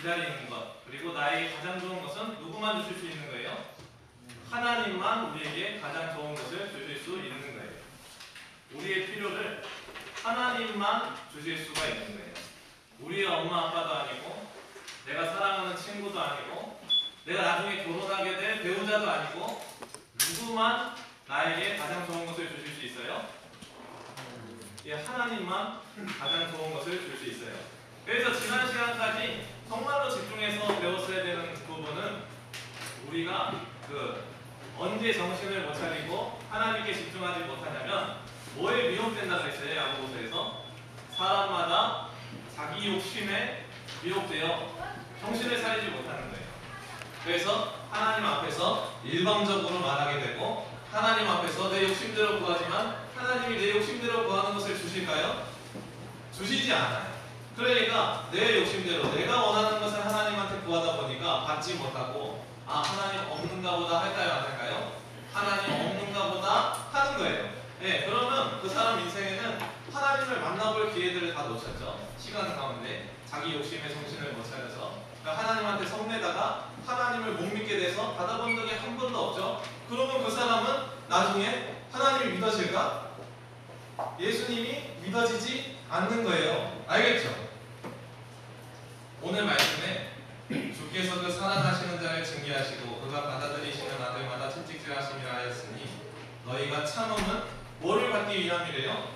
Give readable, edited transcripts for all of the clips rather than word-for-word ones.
기다리는 것, 그리고 나에게 가장 좋은 것은 누구만 주실 수 있는 거예요? 하나님만 우리에게 가장 좋은 것을 주실 수 있는 거예요. 우리의 필요를 하나님만 주실 수가 있는 거예요. 우리의 엄마 아빠도 아니고, 내가 사랑하는 친구도 아니고, 내가 나중에 결혼하게 될 배우자도 아니고, 누구만 나에게 가장 좋은 것을 주실 수 있어요? 예, 하나님만 가장 좋은 것을 줄 수 있어요. 그래서 지난 시간까지 정말로 집중해서 배웠어야 되는 부분은, 우리가 언제 정신을 못 차리고 하나님께 집중하지 못하냐면 뭐에 미혹된다 그랬어요. 야고보서에서 사람마다 자기 욕심에 미혹되어 정신을 차리지 못하는 거예요. 그래서 하나님 앞에서 일방적으로 말하게 되고, 하나님 앞에서 내 욕심대로 구하지만 하나님이 내 욕심대로 구하는 것을 주실까요? 주시지 않아요. 그러니까 내 욕심대로 내가 원하는 것을 하나님한테 구하다 보니까 받지 못하고, 하나님 없는가 보다 할까요? 안 할까요? 하나님 없는가 보다 하는 거예요. 네, 그러면 그 사람 인생에는 하나님을 만나볼 기회들을 다 놓쳤죠. 시간 가운데 자기 욕심에 정신을 못 차려서 하나님한테 성내다가 하나님을 못 믿게 돼서 받아본 적이 한 번도 없죠. 그러면 그 사람은 나중에 하나님이 믿어질까? 예수님이 믿어지지 않는 거예요. 알겠죠? 오늘 말씀에 주께서 그 사랑하시는 자를 징계하시고 그가 받아들이시는 아들마다 채찍질하심이라 하였으니 너희가 참음은 뭐를 받기 위함이래요?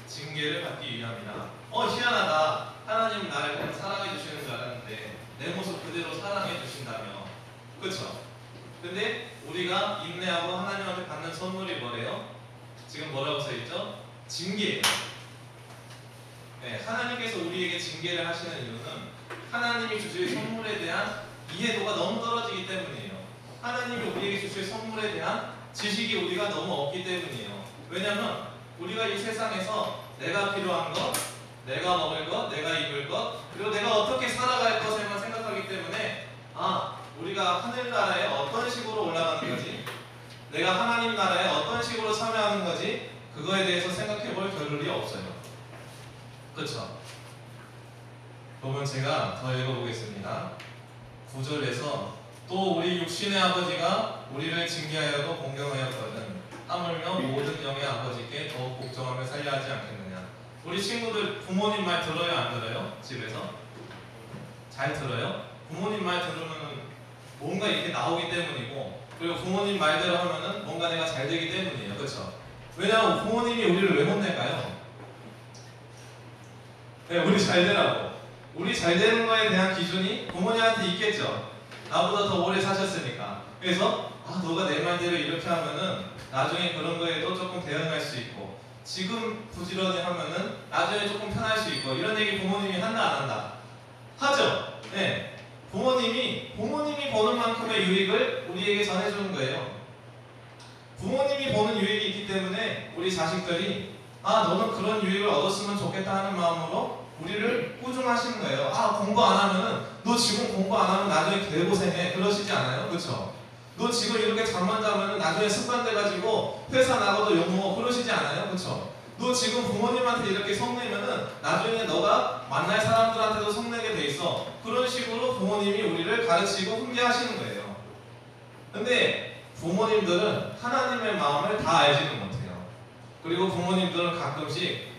징계를 받기 위함이다. 희한하다. 하나님은 나를 그냥 사랑해 주시는 줄 알았는데 내 모습 그대로 사랑해 주신다며. 그쵸? 근데 우리가 인내하고 하나님한테 받는 선물이 뭐래요? 지금 뭐라고 써있죠? 징계예요. 네, 하나님께서 우리에게 징계를 하시는 이유는 하나님이 주실 선물에 대한 이해도가 너무 떨어지기 때문이에요. 하나님이 우리에게 주실 선물에 대한 지식이 우리가 너무 없기 때문이에요. 왜냐하면 우리가 이 세상에서 내가 필요한 것, 내가 먹을 것, 내가 입을 것, 그리고 내가 어떻게 살아갈 것에만 생각하기 때문에 우리가 하늘나라에 어떤 식으로 올라가는 거지, 내가 하나님 나라에 어떤 식으로 참여하는 거지, 그거에 대해서 생각해 볼 겨를이 없어요. 그렇죠? 그러면 제가 더 읽어보겠습니다. 9절에서 또 우리 육신의 아버지가 우리를 징계하여도 공경하였거든 하물며 모든 영의 아버지께 더욱 복종하며 살려 하지 않겠느냐. 우리 친구들 부모님 말 들어요? 안 들어요? 집에서? 잘 들어요? 부모님 말 들으면 뭔가 이렇게 나오기 때문이고, 그리고 부모님 말대로 하면은 뭔가 내가 잘 되기 때문이에요. 그렇죠? 왜냐하면 부모님이 우리를 왜 혼낼까요? 네, 우리 잘 되라고. 우리 잘 되는 거에 대한 기준이 부모님한테 있겠죠. 나보다 더 오래 사셨으니까. 그래서 너가 내 말대로 이렇게 하면은 나중에 그런 거에도 조금 대응할 수 있고, 지금 부지런히 하면은 나중에 조금 편할 수 있고, 이런 얘기 부모님이 한다 안 한다? 하죠. 네. 부모님이 보는 만큼의 유익을 우리에게 전해주는 거예요. 부모님이 보는 유익이 있기 때문에 우리 자식들이 너는 그런 유익을 얻었으면 좋겠다 하는 마음으로 우리를 꾸중하시는 거예요. 공부 안 하면은, 너 지금 공부 안 하면 나중에 개고생해. 그러시지 않아요? 그렇죠? 너 지금 이렇게 잠만 자면은 나중에 습관돼가지고 회사 나가도 욕먹어. 그러시지 않아요? 그렇죠? 너 지금 부모님한테 이렇게 성내면은 나중에 너가 만날 사람들한테도 성내게 돼 있어. 그런 식으로 부모님이 우리를 가르치고 훈계하시는 거예요. 근데 부모님들은 하나님의 마음을 다 알지는 못해요. 그리고 부모님들은 가끔씩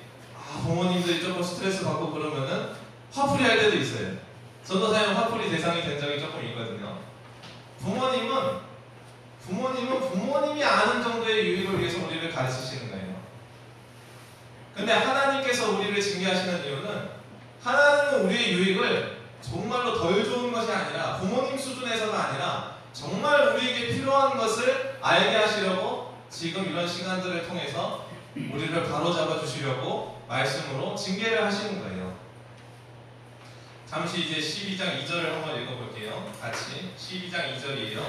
부모님들이 조금 스트레스 받고 그러면은 화풀이 할 때도 있어요. 전도사님 화풀이 대상이 된 적이 조금 있거든요. 부모님은 부모님이 아는 정도의 유익을 위해서 우리를 가르치시는 거예요. 근데 하나님께서 우리를 징계하시는 이유는, 하나님은 우리의 유익을 정말로 덜 좋은 것이 아니라, 부모님 수준에서가 아니라 정말 우리에게 필요한 것을 알게 하시려고 지금 이런 시간들을 통해서 우리를 바로잡아 주시려고 말씀으로 징계를 하시는 거예요. 잠시 이제 12장 2절을 한번 읽어볼게요. 같이 12장 2절이에요.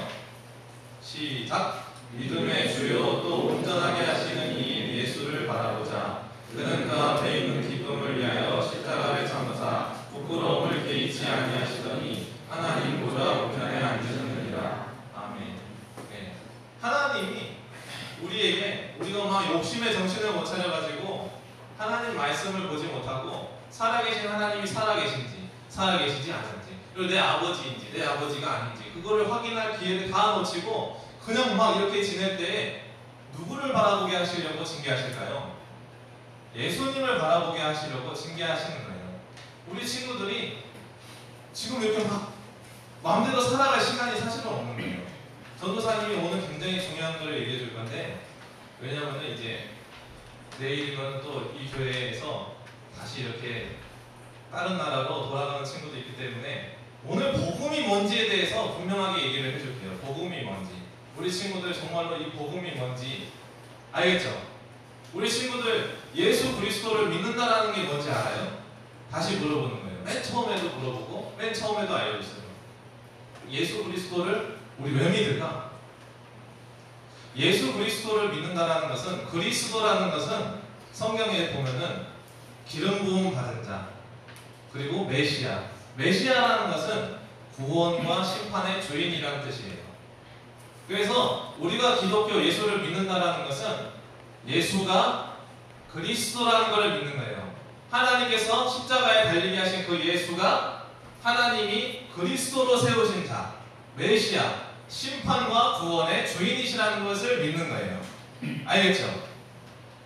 시작! 믿음의 주요 또 온전하게 하시는 이 예수를 바라보자. 그는 그 앞에 있는 기쁨을 위하여 십자가를 참으사 부끄러움을 개의치 아니하시더니 하나님 보좌 우편에 앉으셨느니라. 아멘. 네. 하나님이 우리에게, 우리가 막 욕심의 정신을 못 차려가지고 하나님 말씀을 보지 못하고 살아계신 하나님이 살아계신지 살아계시지 않은지, 그리고 내 아버지인지 내 아버지가 아닌지 그거를 확인할 기회를 다 놓치고 그냥 막 이렇게 지낼 때 누구를 바라보게 하시려고 징계하실까요? 예수님을 바라보게 하시려고 징계하시는 거예요. 우리 친구들이 지금 이렇게 막 마음대로 살아갈 시간이 사실은 없는 거예요. 전도사님이 오늘 굉장히 중요한 걸 얘기해 줄 건데, 왜냐하면 이제 내일이면 또 이 교회에서 다시 이렇게 다른 나라로 돌아가는 친구도 있기 때문에 오늘 복음이 뭔지에 대해서 분명하게 얘기를 해줄게요. 복음이 뭔지. 우리 친구들 정말로 이 복음이 뭔지 알겠죠? 우리 친구들 예수 그리스도를 믿는다라는 게 뭔지 알아요? 다시 물어보는 거예요. 맨 처음에도 물어보고 맨 처음에도 알려줬어요. 예수 그리스도를 우리 왜 믿을까? 예수 그리스도를 믿는다라는 것은, 그리스도라는 것은 성경에 보면은 기름 부음 받은 자, 그리고 메시아. 메시아라는 것은 구원과 심판의 주인이라는 뜻이에요. 그래서 우리가 기독교 예수를 믿는다라는 것은 예수가 그리스도라는 것을 믿는 거예요. 하나님께서 십자가에 달리게 하신 그 예수가 하나님이 그리스도로 세우신 자, 메시아, 심판과 구원의 주인이시라는 것을 믿는 거예요. 알겠죠?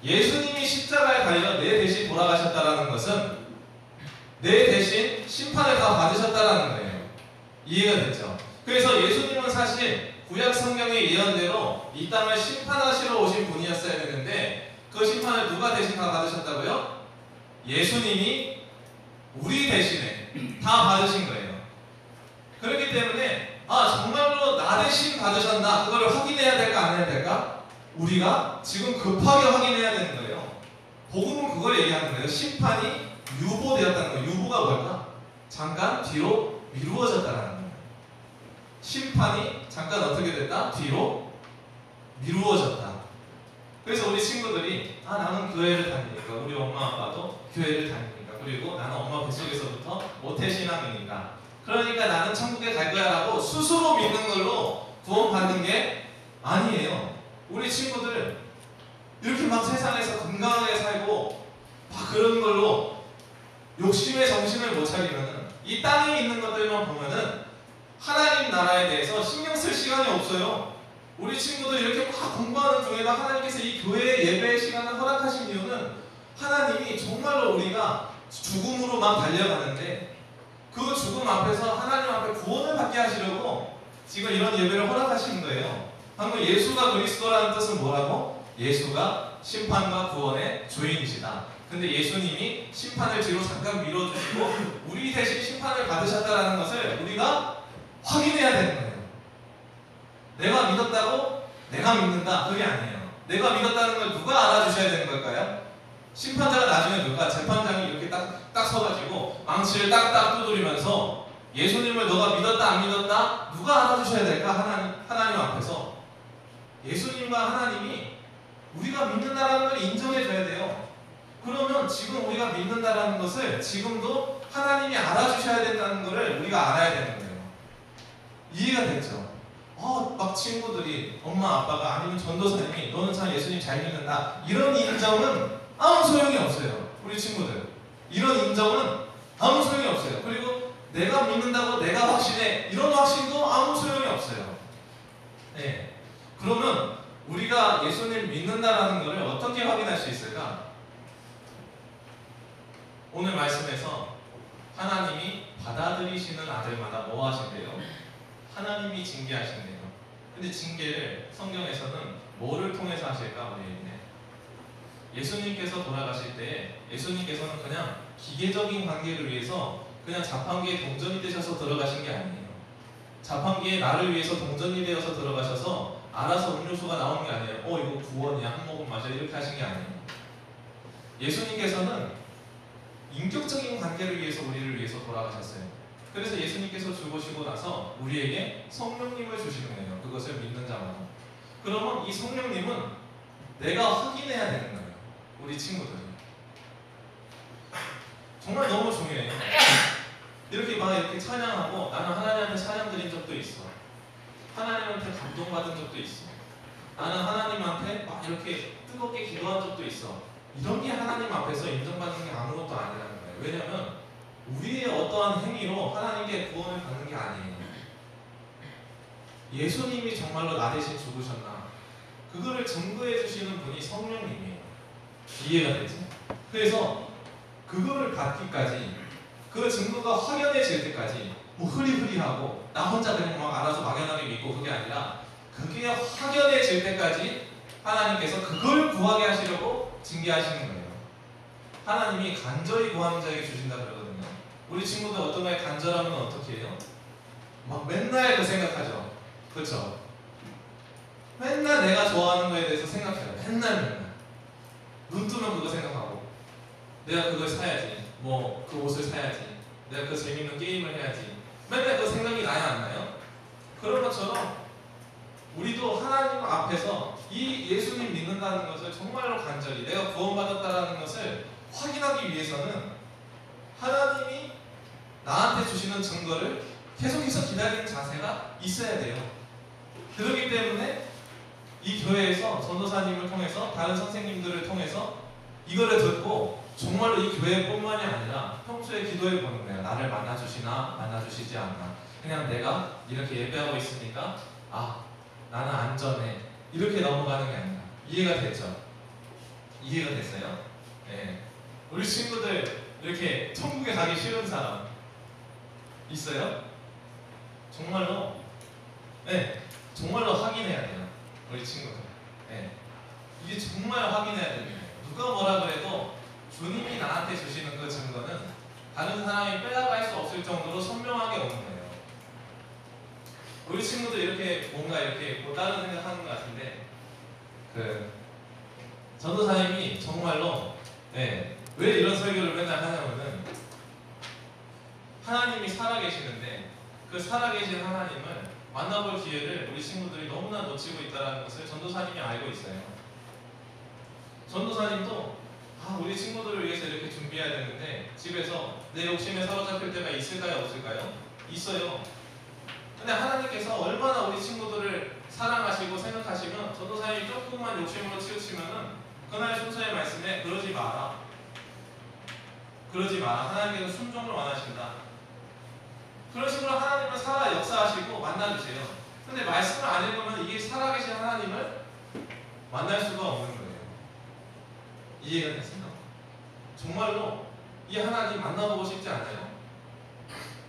예수님이 십자가에 달려 내 대신 돌아가셨다라는 것은 내 대신 심판을 다 받으셨다라는 거예요. 이해가 됐죠? 그래서 예수님은 사실 구약 성경의 예언대로 이 땅을 심판하시러 오신 분이었어야 되는데 그 심판을 누가 대신 다 받으셨다고요? 예수님이 우리 대신에 다 받으신 거예요. 그렇기 때문에 정말로 나 대신 받으셨나? 그걸 확인해야 될까 안 해야 될까? 우리가 지금 급하게 확인해야 되는 거예요. 복음은 그걸 얘기하는 거예요. 심판이 유보되었다는 거예요. 유보가 뭘까? 잠깐 뒤로 미루어졌다는 거예요. 심판이 잠깐 어떻게 됐다? 뒤로 미루어졌다. 그래서 우리 친구들이 나는 교회를 다니니까, 우리 엄마 아빠도 교회를 다니니까, 그리고 나는 엄마 뱃속에서부터 모태신앙이니까, 그러니까 나는 천국에 갈 거야 라고 스스로 믿는 걸로 구원받는 게 아니에요. 우리 친구들 이렇게 막 세상에서 건강하게 살고 막 그런 걸로 욕심의 정신을 못 차리면은 이 땅에 있는 것들만 보면은 하나님 나라에 대해서 신경 쓸 시간이 없어요. 우리 친구들 이렇게 막 공부하는 중에도 하나님께서 이 교회 예배의 시간을 허락하신 이유는 하나님이 정말로 우리가 죽음으로만 달려가는데 그 죽음 앞에서 하나님 앞에 구원을 받게 하시려고 지금 이런 예배를 허락하시는 거예요. 방금 예수가 그리스도라는 뜻은 뭐라고? 예수가 심판과 구원의 주인이시다. 근데 예수님이 심판을 뒤로 잠깐 밀어주시고 우리 대신 심판을 받으셨다는 것을 우리가 확인해야 되는 거예요. 내가 믿었다고 내가 믿는다, 그게 아니에요. 내가 믿었다는 걸 누가 알아주셔야 되는 걸까요? 심판자가 나중에 누가? 재판장이 이렇게 딱 서가지고 망치를 딱딱 두드리면서 예수님을 너가 믿었다 안 믿었다 누가 알아주셔야 될까? 하나님 앞에서 예수님과 하나님이 우리가 믿는다라는 걸 인정해줘야 돼요. 그러면 지금 우리가 믿는다라는 것을 지금도 하나님이 알아주셔야 된다는 것을 우리가 알아야 되는 거예요. 이해가 됐죠? 막 친구들이 엄마 아빠가 아니면 전도사님이 너는 참 예수님 잘 믿는다 이런 인정은 아무 소용이 없어요. 우리 친구들 이런 인정은 아무 소용이 없어요. 그리고 내가 믿는다고 내가 확신해 이런 확신도 아무 소용이 없어요. 네. 그러면 우리가 예수님 믿는다라는 것을 어떻게 확인할 수 있을까? 오늘 말씀에서 하나님이 받아들이시는 아들마다 뭐 하신대요? 하나님이 징계하신대요. 근데 징계를 성경에서는 뭐를 통해서 하실까? 우리에게 예수님께서 돌아가실 때 예수님께서는 그냥 기계적인 관계를 위해서 그냥 자판기에 동전이 되셔서 들어가신 게 아니에요. 자판기에 나를 위해서 동전이 되어서 들어가셔서 알아서 음료수가 나오는 게 아니에요. 이거 구원이야, 한 모금 마셔, 이렇게 하신 게 아니에요. 예수님께서는 인격적인 관계를 위해서 우리를 위해서 돌아가셨어요. 그래서 예수님께서 죽으시고 나서 우리에게 성령님을 주시는 거예요. 그것을 믿는 자마다. 그러면 이 성령님은 내가 확인해야 되는 거예요. 우리 친구들이 정말 너무 중요해요. 이렇게 막 이렇게 찬양하고 나는 하나님한테 찬양 드린 적도 있어. 하나님한테 감동받은 적도 있어. 나는 하나님한테 막 이렇게 뜨겁게 기도한 적도 있어. 이런 게 하나님 앞에서 인정받는 게 아무것도 아니라는 거예요. 왜냐하면 우리의 어떠한 행위로 하나님께 구원을 받는 게 아니에요. 예수님이 정말로 나 대신 죽으셨나? 그거를 증거해 주시는 분이 성령님이에요. 이해가 되지? 그래서 그거를 받기까지, 그 증거가 확연해질 때까지 뭐 흐리흐리하고 나 혼자 그냥 막 알아서 막연하게 믿고 그게 아니라 그게 확연해질 때까지 하나님께서 그걸 구하게 하시려고 징계하시는 거예요. 하나님이 간절히 구하는 자에게 주신다 그러거든요. 우리 친구들 어떤 거에 간절하면 어떻게 해요? 막 맨날 그 생각하죠. 그렇죠? 맨날 내가 좋아하는 거에 대해서 생각해요. 맨날 눈 뜨면 그거 생각하고 내가 그걸 사야지, 뭐 그 옷을 사야지, 내가 그 재밌는 게임을 해야지, 맨날 그 생각이 나야 안 나요? 그런 것처럼 우리도 하나님 앞에서 이 예수님 믿는다는 것을 정말로 간절히 내가 구원받았다는 것을 확인하기 위해서는 하나님이 나한테 주시는 증거를 계속해서 기다리는 자세가 있어야 돼요. 그렇기 때문에 이 교회에서 전도사님을 통해서 다른 선생님들을 통해서 이거를 듣고 정말로 이 교회뿐만이 아니라 평소에 기도해 보는 거예요. 나를 만나주시나 만나주시지 않나. 그냥 내가 이렇게 예배하고 있으니까 나는 안전해 이렇게 넘어가는 게 아니라. 이해가 됐죠? 이해가 됐어요? 네. 우리 친구들 이렇게 천국에 가기 싫은 사람 있어요? 정말로? 네, 정말로 확인해야 돼요. 우리 친구들. 네. 이게 정말 확인해야 됩니다. 누가 뭐라 그래도 주님이 나한테 주시는 그 증거는 다른 사람이 빼앗아갈 수 없을 정도로 선명하게 오는 거예요. 우리 친구들 이렇게 뭔가 이렇게 뭐 다른 생각하는 것 같은데, 그 전도사님이 정말로 왜 이런 설교를 맨날 하냐면은 하나님이 살아계시는데 그 살아계신 하나님을 만나볼 기회를 우리 친구들이 너무나 놓치고 있다는 것을 전도사님이 알고 있어요. 전도사님도 우리 친구들을 위해서 이렇게 준비해야 되는데 집에서 내 욕심에 사로잡힐 때가 있을까요? 없을까요? 있어요. 근데 하나님께서 얼마나 우리 친구들을 사랑하시고 생각하시면 전도사님이 조금만 욕심으로 치우치면은 그날 순서의 말씀에 그러지 마라. 그러지 마라. 하나님께서 순종을 원하신다. 그런 식으로 하나님은 살아 역사하시고 만나주세요. 근데 말씀을 안 읽으면 이게 살아계신 하나님을 만날 수가 없는 거예요. 이해가 됐어요? 정말로 이 하나님 만나보고 싶지 않아요?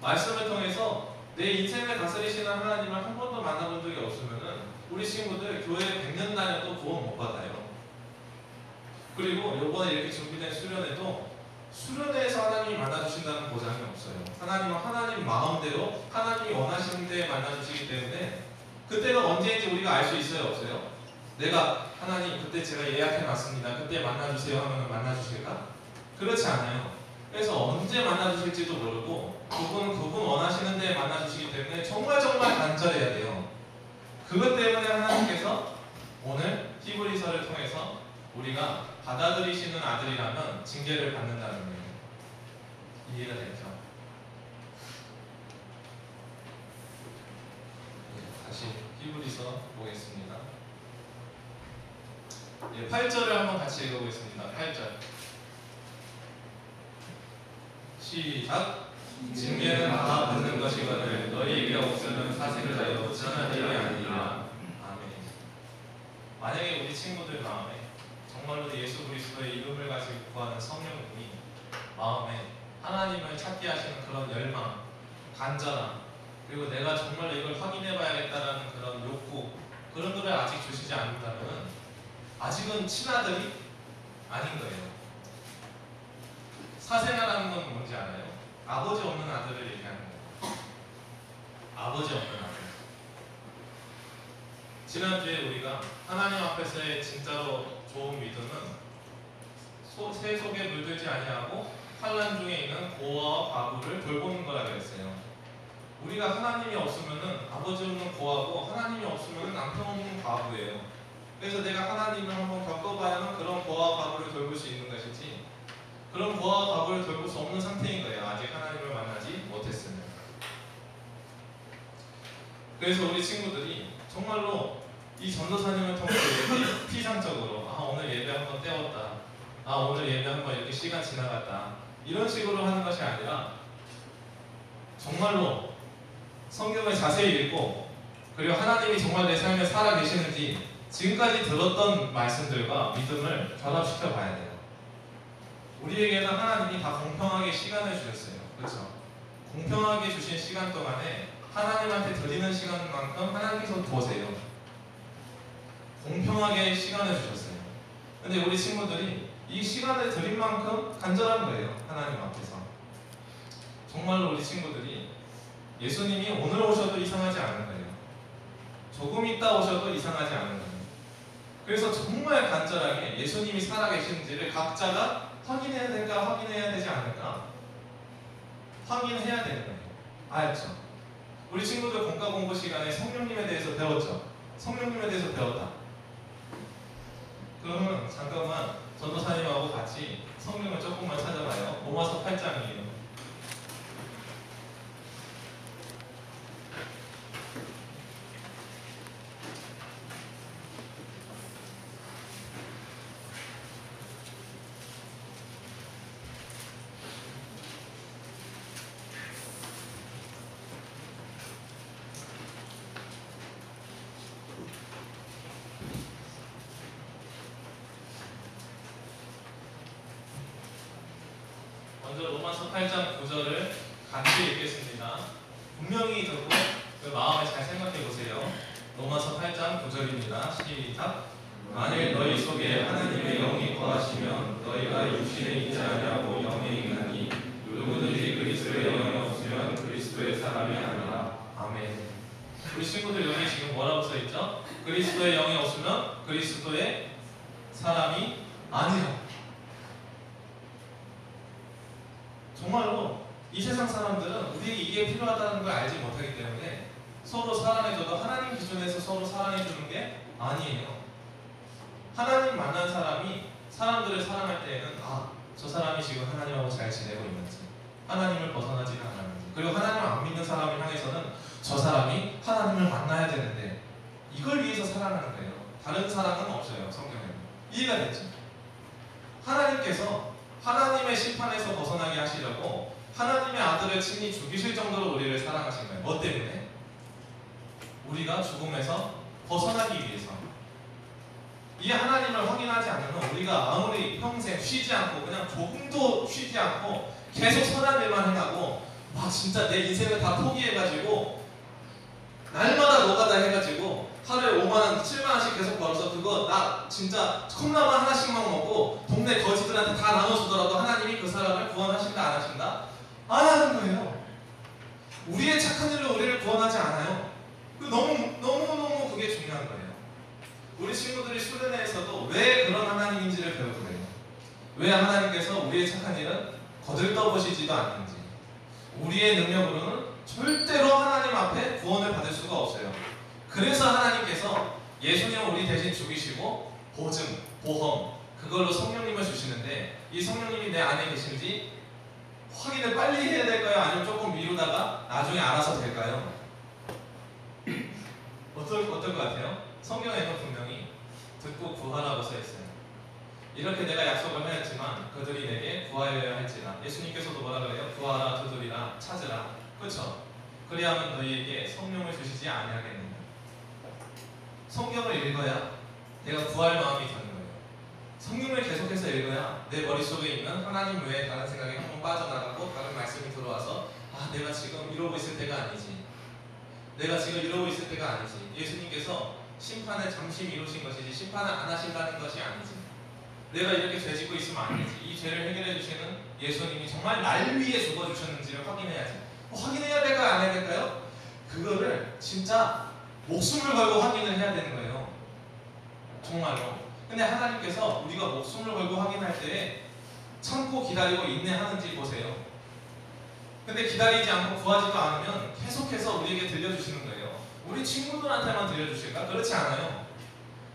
말씀을 통해서 내 인생을 다스리시는 하나님을 한 번도 만나본 적이 없으면은 우리 친구들 교회 100년 다녀도 구원 못 받아요. 그리고 요번에 이렇게 준비된 수련회도 수련회에서 하나님이 만나주신다는 보장이 없어요. 하나님은 하나님 마음대로 하나님이 원하시는 데 만나주시기 때문에 그때가 언제인지 우리가 알 수 있어요? 없어요? 내가 하나님 그때 제가 예약해놨습니다. 그때 만나주세요 하면 만나주실까? 그렇지 않아요. 그래서 언제 만나주실지도 모르고 그분 원하시는 데 만나주시기 때문에 정말 간절해야 돼요. 그것 때문에 하나님께서 오늘 히브리서를 통해서 우리가 받아들이시는 아들이라면 징계를 받는다는 거예요. 이해가 되죠? 다시 히브리서 보겠습니다. 8절을 한번 같이 읽어보겠습니다. 8절 시작. 징계는 다 받는 것이거늘 너희에게 없으면 사실을 하여 붙여난 일이 아니라. 아멘. 만약에 우리 친구들 마음에 정말로 예수 그리스도의 이름을 가지고 구하는 성령님이 마음에 하나님을 찾게 하시는 그런 열망, 간절함, 그리고 내가 정말로 이걸 확인해 봐야겠다라는 그런 욕구, 그런 것을 아직 주시지 않는다면 아직은 친아들이 아닌 거예요. 사생아라는 건 뭔지 알아요? 아버지 없는 아들을 얘기하는 거예요. 아버지 없는 아들. 지난주에 우리가 하나님 앞에서의 진짜로 좋은 믿음은 새 속에 물들지 아니하고 환난 중에 있는 고아와 과부를 돌보는 거라 그랬어요. 우리가 하나님이 없으면은 아버지 없는 고아고 하나님이 없으면은 남편 없는 과부예요. 그래서 내가 하나님을 한번 겪어봐야만 그런 고아와 과부를 돌볼 수 있는 것이지, 그런 고아와 과부를 돌볼 수 없는 상태인 거예요. 아직 하나님을 만나지 못했으면. 그래서 우리 친구들이 정말로 이 전도사님을 통해서 피상적으로 오늘 예배 한번 때웠다, 오늘 예배 한번 이렇게 시간 지나갔다, 이런 식으로 하는 것이 아니라 정말로 성경을 자세히 읽고 그리고 하나님이 정말 내 삶에 살아 계시는지 지금까지 들었던 말씀들과 믿음을 결합시켜 봐야 돼요. 우리에게는 하나님이 다 공평하게 시간을 주셨어요. 그렇죠? 공평하게 주신 시간 동안에 하나님한테 드리는 시간만큼 하나님께서 보세요. 공평하게 시간을 주셨어요. 근데 우리 친구들이 이 시간을 드린 만큼 간절한 거예요. 하나님 앞에서. 정말로 우리 친구들이 예수님이 오늘 오셔도 이상하지 않은 거예요. 조금 있다 오셔도 이상하지 않은 거예요. 그래서 정말 간절하게 예수님이 살아계시는지를 각자가 확인해야 될까, 확인해야 되지 않을까? 확인해야 되는 거예요. 알죠? 우리 친구들 공과 공부 시간에 성령님에 대해서 배웠죠? 성령님에 대해서 배웠다. 그러면 잠깐만 전도사님하고 같이 성경을 조금만 찾아봐요. 로마서 8장이에요. 먼저 로마서 8장 9절을 같이 읽겠습니다. 분명히 듣고 그 마음에 잘 생각해 보세요. 로마서 8장 9절입니다. 시작. 만일 너희 속에 하나님의 영이 거하시면 너희가 육신에 있지 아니하고 영에 있나니 누구든지 그리스도의 영이 없으면 그리스도의 사람이 아니라. 아멘. 우리 친구들 여기 지금 뭐라고 써있죠? 그리스도의 영이 없으면 그리스도의 사람이 아니라. 정말로 이 세상 사람들은 우리에게 이게 필요하다는 걸 알지 못하기 때문에 서로 사랑해줘도 하나님 기준에서 서로 사랑해주는 게 아니에요. 하나님 만난 사람이 사람들을 사랑할 때에는 저 사람이 지금 하나님하고 잘 지내고 있는지, 하나님을 벗어나지는 않았는지, 그리고 하나님을 안 믿는 사람을 향해서는 저 사람이 하나님을 만나야 되는데 이걸 위해서 사랑하는 거예요. 다른 사랑은 없어요. 성경에는. 이해가 됐죠? 하나님께서 하나님의 심판에서 벗어나게 하시려고 하나님의 아들을 친히 죽이실 정도로 우리를 사랑하신 거예요. 뭐 때문에? 우리가 죽음에서 벗어나기 위해서. 이 하나님을 확인하지 않으면 우리가 아무리 평생 쉬지 않고 그냥 조금도 쉬지 않고 계속 선한 일만 해가고 막 진짜 내 인생을 다 포기해가지고 날마다 노가다 해가지고 하루에 5만원, 7만원씩 계속 벌어서 그거 나 진짜 컵라면 하나씩만 먹고 동네 거지들한테 다 나눠주더라도 하나님이 그 사람을 구원하신다 안 하신다? 안 하는 거예요. 우리의 착한 일로 우리를 구원하지 않아요. 너무너무 그게 중요한 거예요. 우리 친구들이 수련회에서도 왜 그런 하나님인지를 배우게 돼요. 왜 하나님께서 우리의 착한 일은 거들떠보시지도 않는지, 우리의 능력으로는 절대로 하나님 앞에 구원을 받을 수가 없어요. 그래서 하나님께서 예수님을 우리 대신 죽이시고 보증, 보험, 그걸로 성령님을 주시는데 이 성령님이 내 안에 계신지 확인을 빨리 해야 될까요? 아니면 조금 미루다가 나중에 알아서 될까요? 어떨 것 같아요? 성경에는 분명히 듣고 구하라고 써있어요. 이렇게 내가 약속을 하였지만 그들이 내게 구하여야 할지라. 예수님께서도 뭐라 그래요? 구하라, 두드리라, 찾으라. 그렇죠? 그리하면 너희에게 성령을 주시지 아니하겠느냐. 성경을 읽어야 내가 구할 마음이 드는 거예요. 성경을 계속해서 읽어야 내 머릿속에 있는 하나님 외에 다른 생각이 한번 빠져나가고 다른 말씀이 들어와서 내가 지금 이러고 있을 때가 아니지. 내가 지금 이러고 있을 때가 아니지. 예수님께서 심판을 잠시 미루신 것이지 심판을 안 하신다는 것이 아니지. 내가 이렇게 죄 짓고 있으면 아니지. 이 죄를 해결해 주시는 예수님이 정말 날 위해 죽어주셨는지를 확인해야지. 확인해야 될까요? 안 해야 될까요? 그거를 진짜 목숨을 걸고 확인을 해야 되는 거예요. 정말로. 근데 하나님께서 우리가 목숨을 걸고 확인할 때에 참고 기다리고 인내하는지 보세요. 근데 기다리지 않고 구하지도 않으면 계속해서 우리에게 들려주시는 거예요. 우리 친구들한테만 들려주실까? 그렇지 않아요.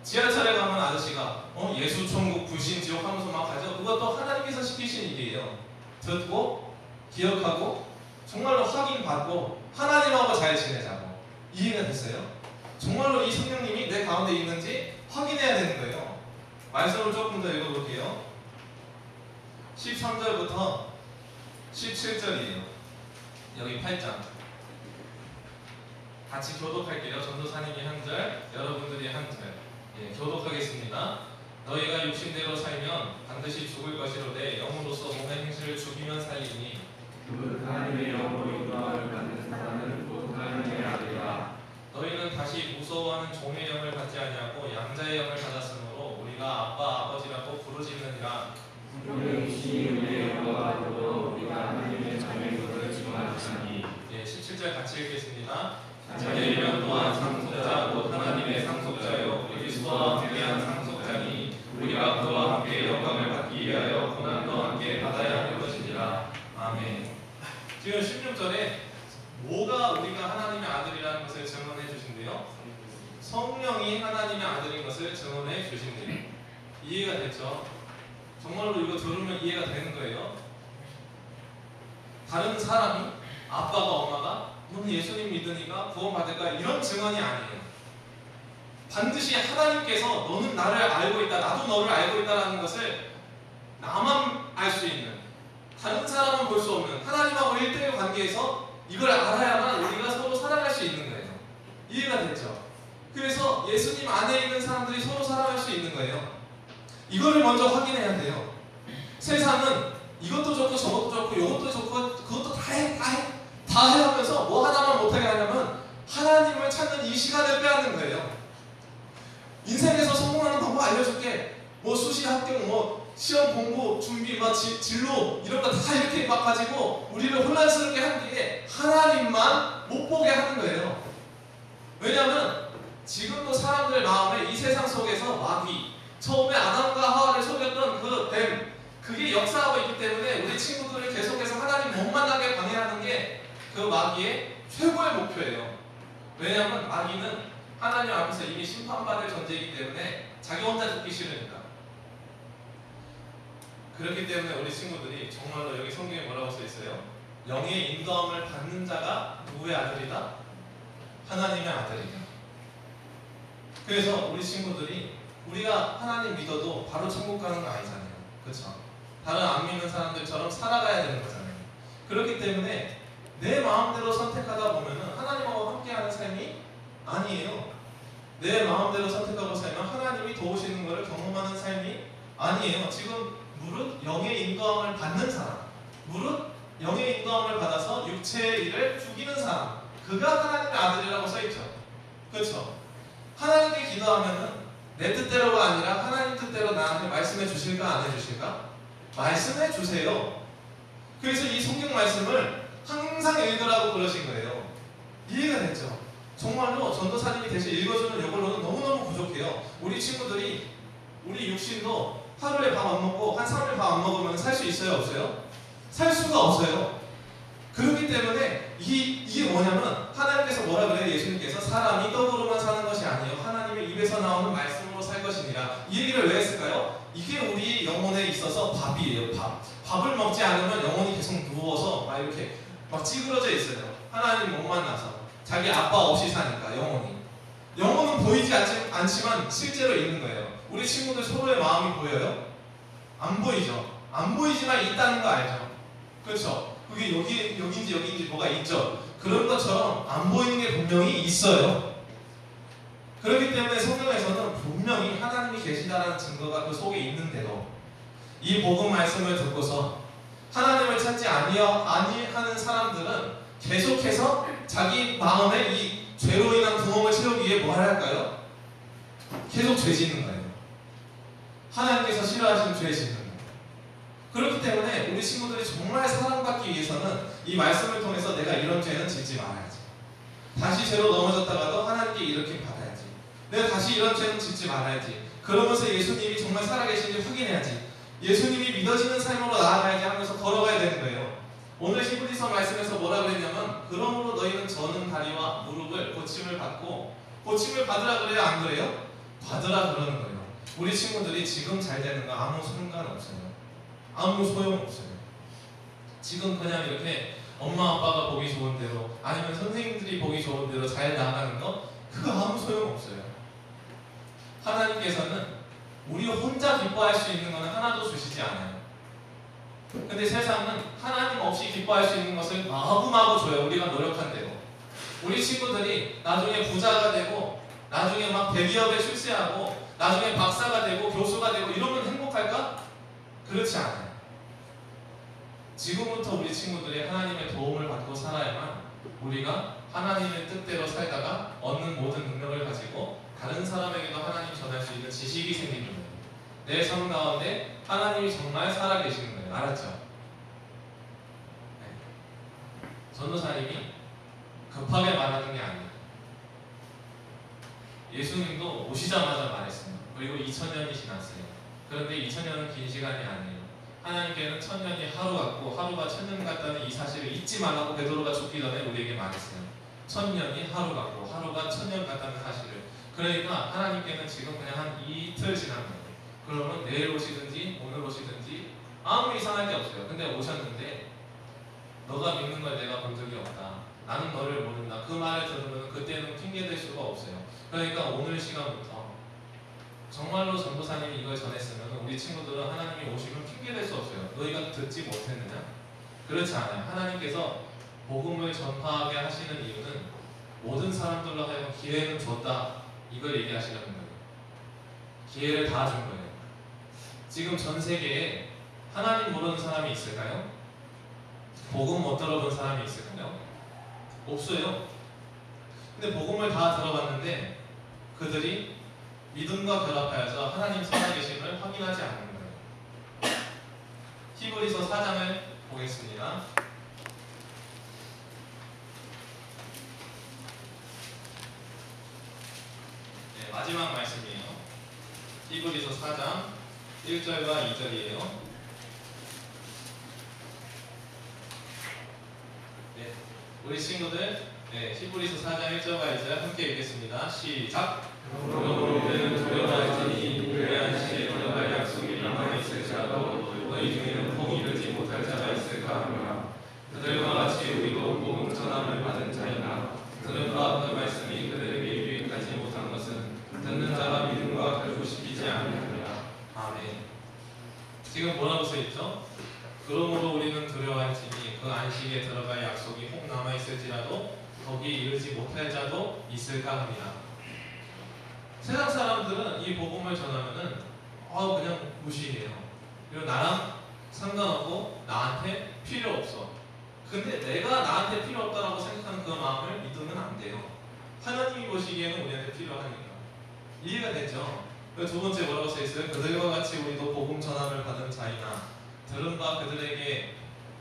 지하철에 가면 아저씨가 예수, 천국, 불신, 지옥 하면서 막 가죠. 그것도 하나님께서 시키신 일이에요. 듣고 기억하고 정말로 확인받고 하나님하고 잘 지내자고. 이해가 됐어요? 정말로 이 성령님이 내 가운데 있는지 확인해야 되는 거예요. 말씀을 조금 더 읽어볼게요. 13절부터 17절이에요. 여기 8장 같이 교독할게요. 전도사님이 한 절, 여러분들이 한 절. 예, 교독하겠습니다. 너희가 육신대로 살면 반드시 죽을 것이로되 영으로서 몸의 행실을 죽이면 살리니 그 하나님의 영으로 인도함을 받는 사람은 곧 하나님의 아들이라. 너희는 다시 무서워하는 종의 영을 받지 아니하고 양자의 영을 받았으므로 우리가 아빠 아버지라고 부르짖느니라. 성령이시니 우리의 영과 더불어 우리가 하나님의 자녀인 것을 증언하시니. 예, 17절 같이 읽겠습니다. 자녀이면 또한 상속자 곧 하나님의 상속자요 그리스도와 함께한 상속자니 우리가 그와 함께 영광을 받기 위하여 고난도 함께 받아야 할 것이니라. 아멘. 지금 16절에 뭐가 우리가 하나님의 아들이라는 것을 증언해 주신대요? 성령이 하나님의 아들인 것을 증언해 주신대요. 이해가 됐죠? 정말로 이거 들으면 이해가 되는 거예요. 다른 사람이 아빠가 엄마가 너는 예수님 믿으니까 구원받을까 이런 증언이 아니에요. 반드시 하나님께서 너는 나를 알고 있다, 나도 너를 알고 있다라는 것을 나만 알 수 있는, 다른 사람은 볼 수 없는 하나님하고 1대1 관계에서 이걸 알아야만 우리가 서로 살아갈 수 있는 거예요. 이해가 됐죠? 그래서 예수님 안에 있는 사람들이 서로 살아갈 수 있는 거예요. 이거를 먼저 확인해야 돼요. 세상은 이것도 좋고 저것도 좋고 이것도 좋고 그것도 다 해 하면서 뭐 하나만 못하게 하냐면 하나님을 찾는 이 시간을 빼앗는 거예요. 인생에서 성공하는 방법 알려줄게. 뭐 수시 합격, 뭐 시험 공부 준비, 막 진로 이런 거 다 이렇게 막 가지고 우리를 혼란스럽게 한 뒤에 하나님만 못 보게 하는 거예요. 왜냐하면 지금도 사람들 마음에 이 세상 속에서 마귀, 처음에 아담과 하와를 속였던 그 뱀, 그게 역사하고 있기 때문에 우리 친구들을 계속해서 하나님 못 만나게 방해하는 게 그 마귀의 최고의 목표예요. 왜냐하면 마귀는 하나님 앞에서 이미 심판받을 존재이기 때문에 자기 혼자 죽기 싫으니까. 그렇기 때문에 우리 친구들이 정말로 여기 성경에 뭐라고 써 있어요? 영의 인도함을 받는 자가 누구의 아들이다? 하나님의 아들이다. 그래서 우리 친구들이 우리가 하나님 믿어도 바로 천국 가는 거 아니잖아요. 그렇죠? 다른 안 믿는 사람들처럼 살아가야 되는 거잖아요. 그렇기 때문에 내 마음대로 선택하다 보면은 하나님하고 함께하는 삶이 아니에요. 내 마음대로 선택하고 살면 하나님이 도우시는 것을 경험하는 삶이 아니에요. 지금 무릇 영의 인도함을 받는 사람, 무릇 영의 인도함을 받아서 육체의 일을 죽이는 사람, 그가 하나님의 아들이라고 써있죠. 그렇죠? 하나님께 기도하면은 내 뜻대로가 아니라 하나님 뜻대로 나한테 말씀해 주실까 안 해주실까? 말씀해 주세요. 그래서 이 성경 말씀을 항상 읽으라고 그러신 거예요. 이해가 됐죠? 정말로 전도사님이 대신 읽어주는 이걸로는 너무너무 부족해요. 우리 친구들이 우리 육신도 하루에 밥 안 먹고 한 3일 밥 안 먹으면 살 수 있어요? 없어요? 살 수가 없어요. 그렇기 때문에 이게 뭐냐면 하나님께서 뭐라 그래요? 예수님께서 사람이 떡으로만 사는 것이 아니에요. 하나님의 입에서 나오는 말씀으로 살 것이니라. 이 얘기를 왜 했을까요? 이게 우리 영혼에 있어서 밥이에요. 밥을 먹지 않으면 영혼이 계속 누워서 막 이렇게 막 찌그러져 있어요. 하나님 못 만나서 자기 아빠 없이 사니까 영혼은 보이지 않지만 실제로 있는 거예요. 우리 친구들 서로의 마음이 보여요? 안 보이죠? 안 보이지만 있다는 거 알죠? 그렇죠? 그게 여기인지 뭐가 있죠? 그런 것처럼 안 보이는 게 분명히 있어요. 그렇기 때문에 성경에서는 분명히 하나님이 계시다라는 증거가 그 속에 있는데도 이 복음 말씀을 듣고서 하나님을 찾지 아니하는 사람들은 계속해서 자기 마음에 이 죄로 인한 구멍을 채우기 위해 뭘 할까요? 계속 죄 짓는 거예요. 하나님께서 싫어하시는 죄 짓는 거예요. 그렇기 때문에 우리 친구들이 정말 사랑받기 위해서는 이 말씀을 통해서 내가 이런 죄는 짓지 말아야지. 다시 죄로 넘어졌다가도 하나님께 이렇게 받아야지. 내가 다시 이런 죄는 짓지 말아야지. 그러면서 예수님이 정말 살아계신지 확인해야지. 예수님이 믿어지는 삶으로 나아가야지 하면서 걸어가야 되는 거예요. 오늘 히브리서 말씀에서 뭐라 그랬냐면 그러므로 너희는 저는 다리와 무릎을 고침을 받고 고침을 받으라 그래요? 안 그래요? 받으라 그러는 거예요. 우리 친구들이 지금 잘 되는 거 아무 상관없어요. 아무 소용없어요. 지금 그냥 이렇게 엄마 아빠가 보기 좋은 대로 아니면 선생님들이 보기 좋은 대로 잘 나가는 거 그거 아무 소용없어요. 하나님께서는 우리 혼자 기뻐할 수 있는 거는 하나도 주시지 않아요. 근데 세상은 하나님 없이 기뻐할 수 있는 것을 마구마구 줘요. 우리가 노력한 대로. 우리 친구들이 나중에 부자가 되고 나중에 막 대기업에 출세하고 나중에 박사가 되고 교수가 되고 이러면 행복할까? 그렇지 않아요. 지금부터 우리 친구들이 하나님의 도움을 받고 살아야만 우리가 하나님의 뜻대로 살다가 얻는 모든 능력을 가지고 다른 사람에게도 하나님 전할 수 있는 지식이 생기는 거예요. 내 삶 가운데 하나님이 정말 살아계시는 거예요. 알았죠? 네. 전도사님이 급하게 말하는 게 아니에요. 예수님도 오시자마자 말했어요. 그리고 2000년이 지났어요. 그런데 2000년은 긴 시간이 아니에요. 하나님께는 1000년이 하루 같고 하루가 1000년 같다는 이 사실을 잊지 말라고 베드로가 죽기 전에 우리에게 말했어요. 1000년이 하루 같고 하루가 1000년 같다는 사실을. 그러니까 하나님께는 지금 그냥 한 이틀 지난 거예요. 그러면 내일 오시든지 오늘 오시든지 아무 이상할 게 없어요. 근데 오셨는데 너가 믿는 걸 내가 본 적이 없다. 나는 너를 모른다. 그 말을 들으면 그때는 핑계댈 수가 없어요. 그러니까 오늘 시간부터 정말로 전도사님이 이걸 전했으면 우리 친구들은 하나님이 오시면 핑계댈 수 없어요. 너희가 듣지 못했느냐? 그렇지 않아요. 하나님께서 복음을 전파하게 하시는 이유는 모든 사람들로 하여금 기회는 줬다. 이걸 얘기하시려는 거예요. 기회를 다 준 거예요. 지금 전 세계에 하나님 모르는 사람이 있을까요? 복음 못 들어본 사람이 있을까요? 없어요. 근데 복음을 다 들어봤는데 그들이 믿음과 결합하여서 하나님 살아계심을 확인하지 않는 거예요. 히브리서 4장을 보겠습니다. 네, 마지막 말씀이에요. 히브리서 4장 1절과 2절이에요. 네, 우리 친구들 히브리서 4장 1절과 2절 함께 읽겠습니다. 시작! 그러므로 우리는 두려워하지니 그리한 시에 들어갈 약속이 남아 있을지라도 너희 중에는 복이 이르지 못할 자가 있을까 하노라. 그들과 같이 우리도 복음 전함을 받은 자이나 들은 바 그 말씀이 그들에게 유익하지 못한 것은 듣는 자가 믿음과 결부시키지 않느니라. 아멘. 지금 뭐라고 써있죠? 그러므로 우리는 두려워할지니 그 안식에 들어갈 약속이 혹 남아있을지라도 거기 이르지 못할 자도 있을까 합니다. 세상 사람들은 이 복음을 전하면은 그냥 무시해요. 그리고 나랑 상관없고 나한테 필요 없어. 근데 내가 나한테 필요 없다라고 생각하는 그 마음을 믿으면 안 돼요. 하나님이 보시기에는 우리한테 필요하니까. 이해가 되죠? 두 번째 뭐라고 써있어요? 그들과 같이 우리도 복음 전함을 받은 자이나 들은 바 그들에게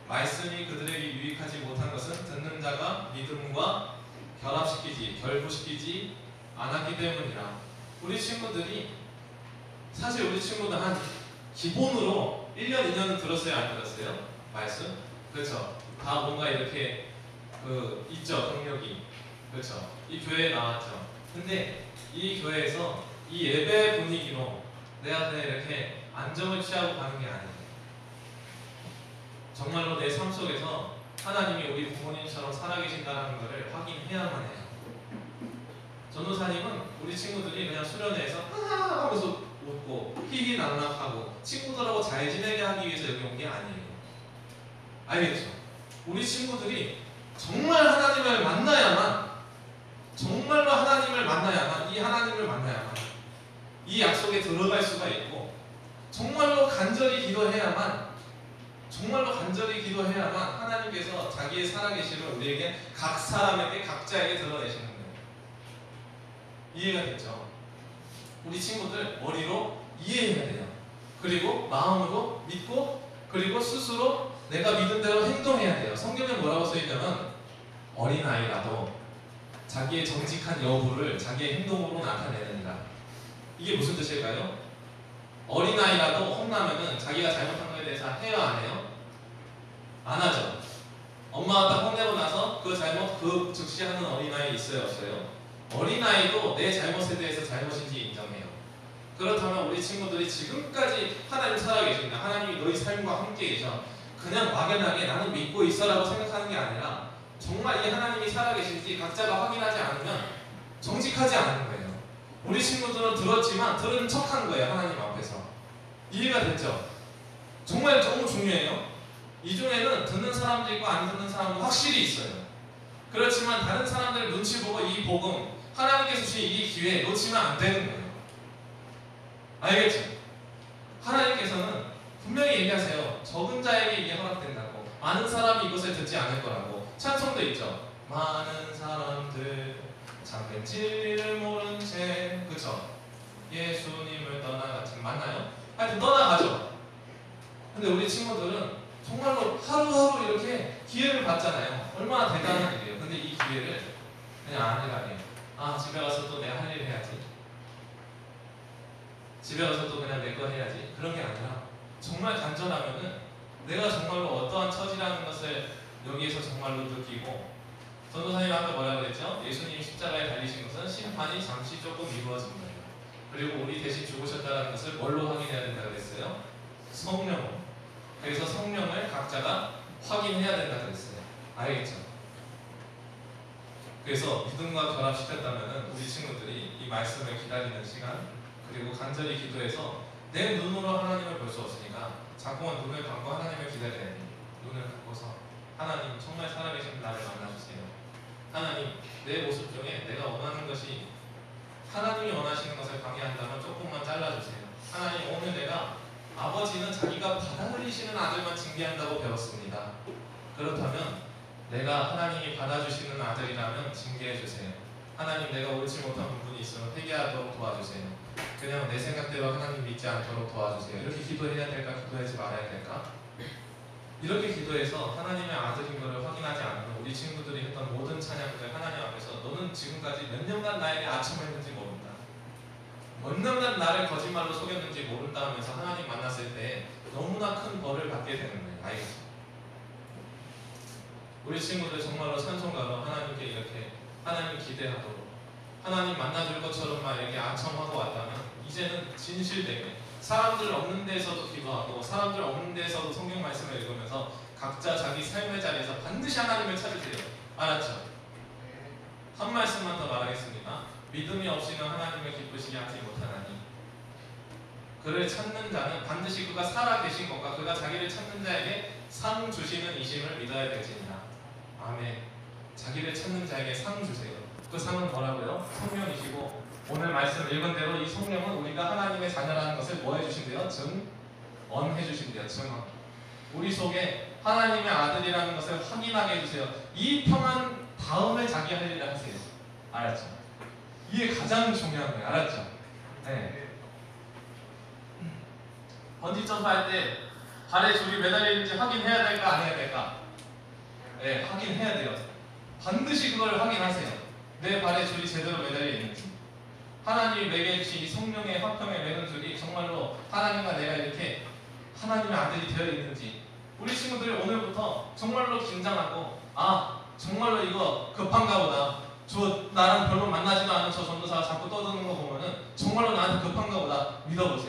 말씀이 그들에게 유익하지 못한 것은 듣는 자가 믿음과 결부시키지 않았기 때문이라. 우리 친구들이 사실 우리 친구들 한 기본으로 1년, 2년은 들었어요? 안 들었어요? 말씀? 그렇죠. 다 뭔가 이렇게 있죠. 경력이. 그렇죠. 이 교회에 나왔죠. 근데 이 교회에서 이 예배 분위기로 내가 그냥 이렇게 안정을 취하고 가는 게 아니에요. 정말로 내 삶 속에서 하나님이 우리 부모님처럼 살아계신다는 것을 확인해야만 해요. 전도사님은 우리 친구들이 그냥 수련회에서 하하 하면서 웃고 희희낙낙하고 친구들하고 잘 지내게 하기 위해서 여기 온 게 아니에요. 알겠죠? 우리 친구들이 정말 하나님을 만나야만, 정말로 하나님을 만나야만, 이 하나님을 만나야만 이 약속에 들어갈 수가 있고, 정말로 간절히 기도해야만, 하나님께서 자기의 살아계심을 우리에게 각 사람에게 각자에게 드러내시는 거예요. 이해가 됐죠? 우리 친구들 머리로 이해해야 돼요. 그리고 마음으로 믿고, 그리고 스스로 내가 믿은 대로 행동해야 돼요. 성경에 뭐라고 써있냐면 어린아이라도 자기의 정직한 여부를 자기의 행동으로 나타내느니라. 이게 무슨 뜻일까요? 어린아이라도 혼나면은 자기가 잘못한 거에 대해서 해요, 안 해요? 안 하죠. 엄마가 딱 혼내고 나서 그 잘못 즉시 하는 어린아이 있어요, 없어요? 어린아이도 내 잘못에 대해서 잘못인지 인정해요. 그렇다면 우리 친구들이 지금까지 하나님 살아계신다, 하나님이 너희 삶과 함께 계셔, 그냥 막연하게 나는 믿고 있어라고 생각하는 게 아니라 정말 이 하나님이 살아계신지 각자가 확인하지 않으면 정직하지 않은 거예요. 우리 친구들은 들었지만 들은 척한 거예요. 하나님 앞에서. 이해가 됐죠? 정말 너무 중요해요. 이 중에는 듣는 사람도 있고 안 듣는 사람도 확실히 있어요. 그렇지만 다른 사람들 눈치 보고 이 복음, 하나님께서 주신 이 기회 놓치면 안 되는 거예요. 알겠죠? 하나님께서는 분명히 얘기하세요. 적은 자에게 이게 허락된다고. 많은 사람이 이것을 듣지 않을 거라고. 찬송도 있죠. 많은 사람들 참된 진리를 모른 채, 그쵸? 예수님을 떠나가지 맞나요? 하여튼 떠나가죠. 근데 우리 친구들은 정말로 하루하루 이렇게 기회를 받잖아요. 얼마나 대단한 일이에요. 근데 이 기회를 그냥 안 해가네요. 아, 집에 가서 또 내가 할 일 해야지. 집에 가서 또 그냥 내 거 해야지. 그런 게 아니라 정말 간절하면은 내가 정말로 어떠한 처지라는 것을 여기에서 정말로 느끼고, 전도사님 아까 뭐라 그랬죠? 예수님이 십자가에 달리신 것은 심판이 잠시 조금 이루어진 거예요. 그리고 우리 대신 죽으셨다는 것을 뭘로 확인해야 된다 그랬어요? 성령으로. 그래서 성령을 각자가 확인해야 된다 그랬어요. 알겠죠? 그래서 믿음과 결합시켰다면 우리 친구들이 이 말씀을 기다리는 시간, 그리고 간절히 기도해서 내 눈으로 하나님을 볼 수 없으니까 자꾸만 눈을 감고 하나님을 기다려야 돼요. 눈을 감고서 하나님 정말 살아계신 나를 만나주세요. 하나님 내 모습 중에 내가 원하는 것이 하나님이 원하시는 것을 방해한다면 조금만 잘라주세요. 하나님 오늘 내가 아버지는 자기가 받아들이시는 아들만 징계한다고 배웠습니다. 그렇다면 내가 하나님이 받아주시는 아들이라면 징계해주세요. 하나님 내가 옳지 못한 부분이 있으면 회개하도록 도와주세요. 그냥 내 생각대로 하나님 믿지 않도록 도와주세요. 이렇게 기도해야 될까? 기도하지 말아야 될까? 이렇게 기도해서 하나님의 아들인 것을 확인하지 않는 우리 친구들이 했던 모든 찬양들 하나님 앞에서 너는 지금까지 몇 년간 나에게 아첨했는지 모른다. 몇 년간 나를 거짓말로 속였는지 모른다 하면서 하나님 만났을 때 너무나 큰 벌을 받게 되는 거예요. 알겠죠? 우리 친구들 정말로 찬송가로 하나님께 이렇게 하나님 기대하도록 하나님 만나줄 것처럼만 이렇게 아첨하고 왔다면 이제는 진실되게 사람들 없는 데서도 기도하고 사람들 없는 데서도 성경 말씀을 읽으면서 각자 자기 삶의 자리에서 반드시 하나님을 찾으세요. 알았죠? 한 말씀만 더 말하겠습니다. 믿음이 없이는 하나님을 기쁘시게 하지 못하나니 그를 찾는 자는 반드시 그가 살아계신 것과 그가 자기를 찾는 자에게 상 주시는 이심을 믿어야 될지니라. 아멘. 자기를 찾는 자에게 상 주세요. 그 상은 뭐라고요? 성령이시고 오늘 말씀 읽은 대로 이 성령은 우리가 하나님의 자녀라는 것을 뭐 해주신대요? 증언해주신대요. 증언. 우리 속에 하나님의 아들이라는 것을 확인하게 해주세요. 이 평안 다음에 자기 할 일을 하세요. 알았죠? 이게 가장 중요한 거예요. 알았죠? 네. 번지 점프할 때 발에 줄이 매달려 있는지 확인해야 될까? 안 해야 될까? 네, 확인해야 돼요. 반드시 그걸 확인하세요. 내 발에 줄이 제대로 매달려 있는지. 하나님이 매게 해주신 이 성령의 화평에 매는 줄이 정말로 하나님과 내가 이렇게 하나님의 아들이 되어 있는지. 우리 친구들이 오늘부터 정말로 긴장하고 정말로 이거 급한가 보다. 저 나랑 별로 만나지도 않은 저 전도사가 자꾸 떠드는 거 보면은 정말로 나한테 급한가 보다. 믿어보세요.